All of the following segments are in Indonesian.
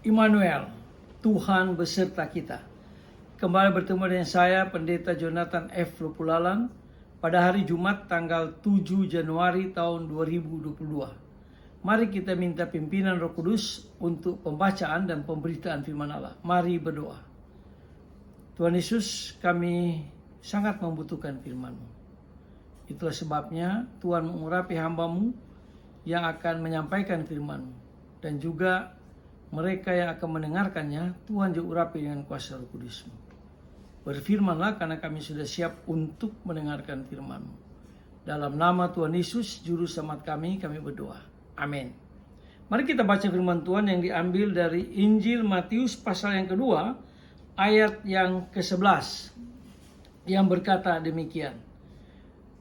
Immanuel, Tuhan beserta kita. Kembali bertemu dengan saya, Pendeta Jonathan F. Lopulalan, pada hari Jumat tanggal 7 Januari tahun 2022. Mari kita minta pimpinan Roh Kudus untuk pembacaan dan pemberitaan firman Allah. Mari berdoa. Tuhan Yesus, kami sangat membutuhkan firman-Mu. Itulah sebabnya Tuhan mengurapi hamba-Mu yang akan menyampaikan firman-Mu. Dan juga mereka yang akan mendengarkannya, Tuhan juga urapi dengan kuasa Roh Kudus-Mu. Berfirmanlah karena kami sudah siap untuk mendengarkan firman-Mu. Dalam nama Tuhan Yesus, Juru Selamat kami berdoa. Amin. Mari kita baca firman Tuhan yang diambil dari Injil Matius pasal yang kedua, ayat yang ke-11, yang berkata demikian.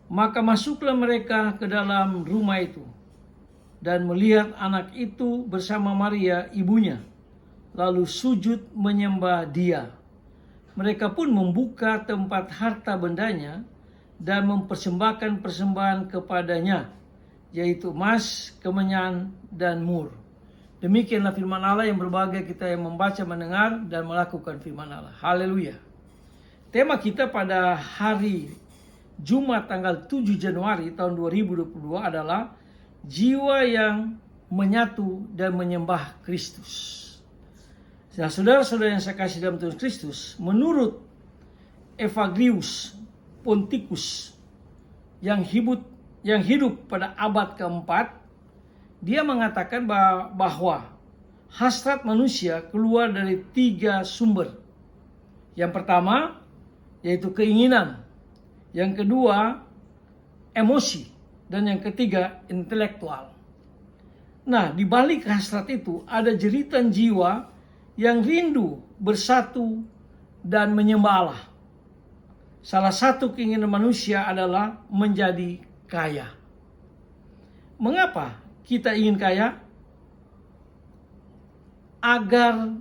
Maka masuklah mereka ke dalam rumah itu, dan melihat anak itu bersama Maria ibunya, lalu sujud menyembah dia. Mereka pun membuka tempat harta bendanya dan mempersembahkan persembahan kepadanya, yaitu emas, kemenyan, dan mur. Demikianlah firman Allah yang berbahagia kita yang membaca, mendengar, dan melakukan firman Allah. Haleluya. Tema kita pada hari Jumat tanggal 7 Januari tahun 2022 adalah jiwa yang menyatu dan menyembah Kristus. Nah, saudara-saudara yang saya kasih dalam Tuhan Kristus, menurut Evagrius Ponticus yang hidup pada abad keempat, dia mengatakan bahwa hasrat manusia keluar dari 3 sumber. Yang pertama yaitu keinginan, yang kedua emosi, dan yang ketiga intelektual. Nah, di balik hasrat itu ada jeritan jiwa yang rindu bersatu dan menyembah Allah. Salah satu keinginan manusia adalah menjadi kaya. Mengapa kita ingin kaya? Agar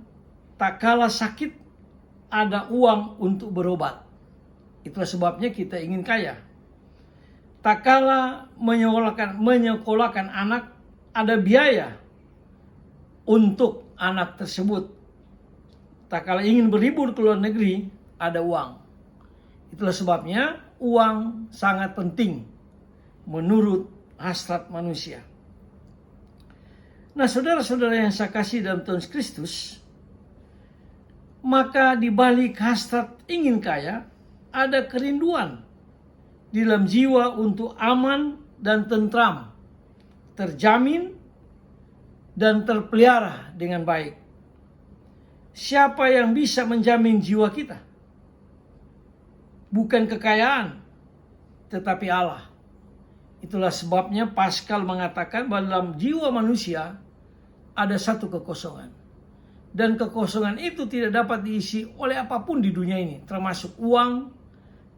tak kalah sakit ada uang untuk berobat. Itulah sebabnya kita ingin kaya. Tak kala menyekolahkan anak, ada biaya untuk anak tersebut. Tak kala ingin berlibur ke luar negeri, ada uang. Itulah sebabnya uang sangat penting menurut hasrat manusia. Nah, saudara-saudara yang saya kasih dalam Tuhan Kristus, maka di balik hasrat ingin kaya, ada kerinduan di dalam jiwa untuk aman dan tentram, terjamin dan terpelihara dengan baik. Siapa yang bisa menjamin jiwa kita? Bukan kekayaan, tetapi Allah. Itulah sebabnya Pascal mengatakan bahwa dalam jiwa manusia ada satu kekosongan. Dan kekosongan itu tidak dapat diisi oleh apapun di dunia ini, termasuk uang,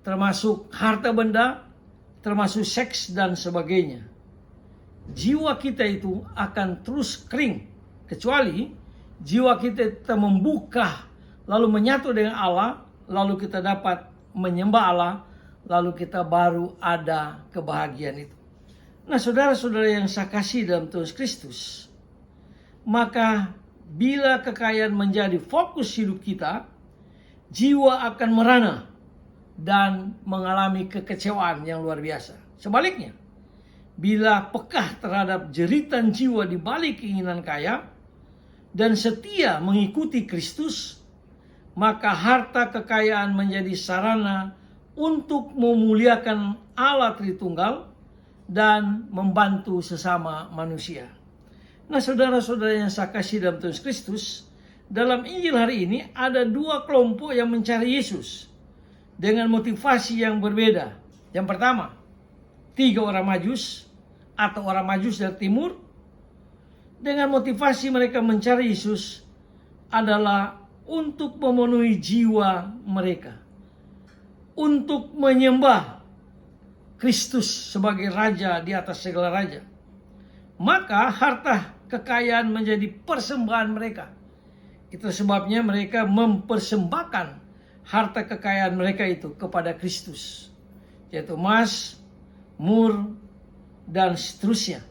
termasuk harta benda, termasuk seks dan sebagainya. Jiwa kita itu akan terus kering, kecuali jiwa kita membuka, lalu menyatu dengan Allah, lalu kita dapat menyembah Allah, lalu kita baru ada kebahagiaan itu. Nah, saudara-saudara yang saya kasih dalam Tuhan Kristus, maka bila kekayaan menjadi fokus hidup kita, jiwa akan merana dan mengalami kekecewaan yang luar biasa. Sebaliknya, bila pekah terhadap jeritan jiwa di balik keinginan kaya dan setia mengikuti Kristus, maka harta kekayaan menjadi sarana untuk memuliakan Allah Tritunggal dan membantu sesama manusia. Nah, saudara-saudara yang saya kasih dalam Tuhan Kristus, dalam Injil hari ini ada 2 kelompok yang mencari Yesus dengan motivasi yang berbeda. Yang pertama, 3 orang Majus atau orang Majus dari timur, dengan motivasi mereka mencari Yesus adalah untuk memenuhi jiwa mereka, untuk menyembah Kristus sebagai Raja di atas segala raja. Maka harta kekayaan menjadi persembahan mereka. Itu sebabnya mereka mempersembahkan harta kekayaan mereka itu kepada Kristus, yaitu emas, mur, dan seterusnya.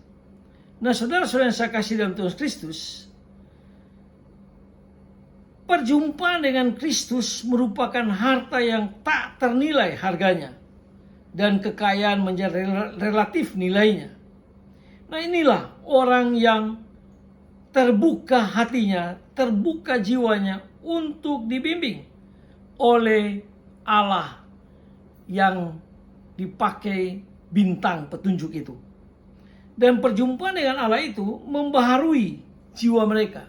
Nah, saudara-saudara yang saya kasih dalam Tuhan Kristus, Perjumpaan dengan Kristus merupakan harta yang tak ternilai harganya dan kekayaan menjadi relatif nilainya. Nah, inilah orang yang terbuka hatinya, terbuka jiwanya untuk dibimbing oleh Allah yang dipakai bintang petunjuk itu. Dan perjumpaan dengan Allah itu membaharui jiwa mereka,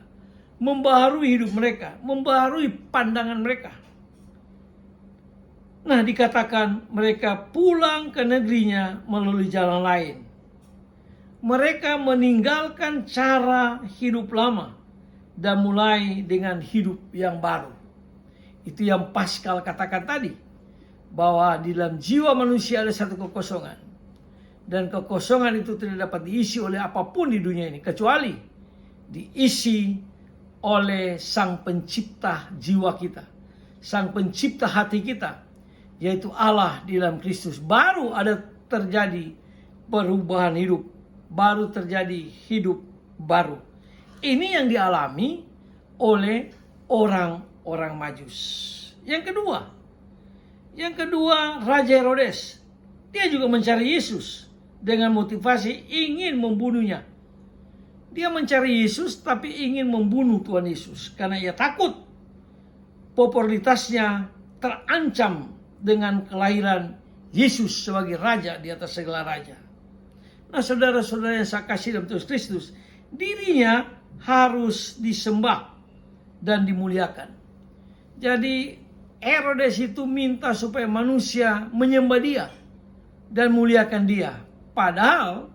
membaharui hidup mereka, membaharui pandangan mereka. Nah, dikatakan mereka pulang ke negerinya melalui jalan lain. Mereka meninggalkan cara hidup lama dan mulai dengan hidup yang baru. Itu yang Pascal katakan tadi, bahwa di dalam jiwa manusia ada satu kekosongan. Dan kekosongan itu tidak dapat diisi oleh apapun di dunia ini, kecuali diisi oleh Sang Pencipta jiwa kita, Sang Pencipta hati kita, yaitu Allah di dalam Kristus. Baru ada terjadi perubahan hidup, baru terjadi hidup baru. Ini yang dialami oleh orang-orang Majus. Yang kedua, Raja Herodes. Dia juga mencari Yesus dengan motivasi ingin membunuhnya. Dia mencari Yesus tapi ingin membunuh Tuhan Yesus karena ia takut popularitasnya terancam dengan kelahiran Yesus sebagai raja di atas segala raja. Nah, saudara-saudara yang saya kasih dalam Tuhan Kristus, dirinya harus disembah dan dimuliakan. Jadi Herodes itu minta supaya manusia menyembah dia dan muliakan dia. Padahal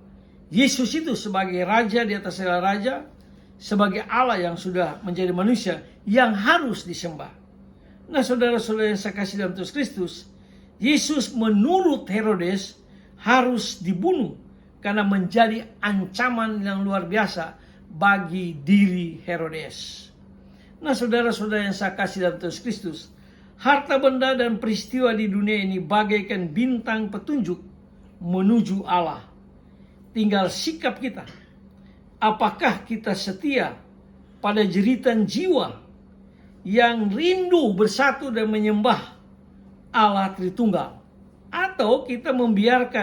Yesus itu sebagai raja di atas segala raja, sebagai Allah yang sudah menjadi manusia yang harus disembah. Nah, saudara-saudara yang saya kasih dalam Tuhan Kristus, Yesus menurut Herodes harus dibunuh karena menjadi ancaman yang luar biasa bagi diri Herodes. Nah, saudara-saudara yang saya kasih dalam Tuhan Kristus, harta benda dan peristiwa di dunia ini bagaikan bintang petunjuk menuju Allah. Tinggal sikap kita. Apakah kita setia pada jeritan jiwa yang rindu bersatu dan menyembah Allah Tritunggal, atau kita membiarkan